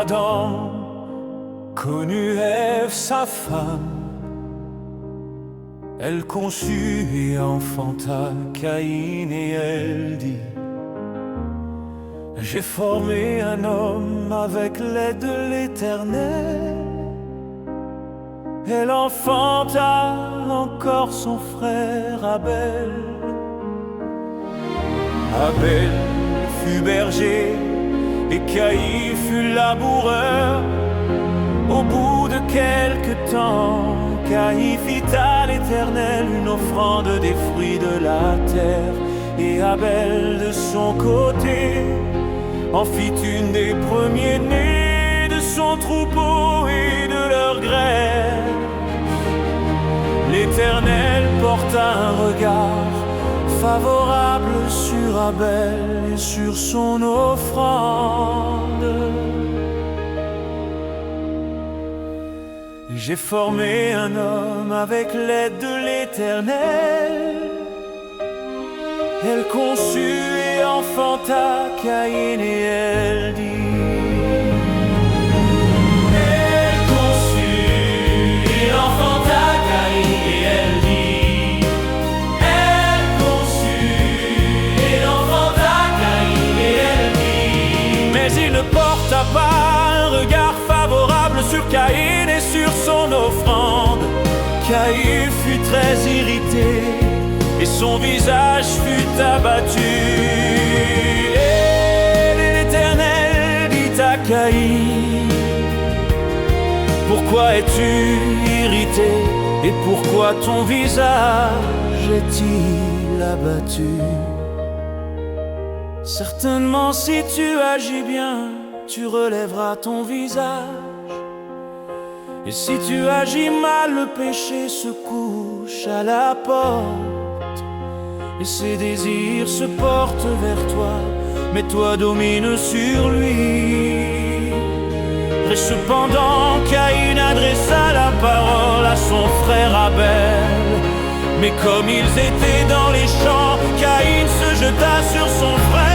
Adam connut Ève, sa femme. Elle conçut et enfanta Caïn et elle dit: j'ai formé un homme avec l'aide de l'Éternel. Elle enfanta encore son frère Abel. Abel fut berger et Caïn fut laboureur. Au bout de quelque temps, Caïn fit à l'Éternel une offrande des fruits de la terre. Et Abel de son côté en fit une des premiers-nés de son troupeau et de leur graisse. L'Éternel porta un regard favorable sur Abel et sur son offrande. J'ai formé un homme avec l'aide de l'Éternel. Elle conçut et enfanta Caïn et elle dit: elle conçut et enfanta Caïn et elle dit: elle conçut et enfanta Caïn et elle dit. Mais il ne porta pas un regard favorable sur Caïn et sur son offrande. Caïn fut très irrité et son visage fut abattu. Et l'Éternel dit à Caïn: pourquoi es-tu irrité et pourquoi ton visage est-il abattu? Certainement si tu agis bien, tu relèveras ton visage. Et si tu agis mal, le péché se couche à la porte. Et ses désirs se portent vers toi, mais toi domines sur lui. Et cependant Caïn adressa la parole à son frère Abel. Mais comme ils étaient dans les champs, Caïn se jeta sur son frère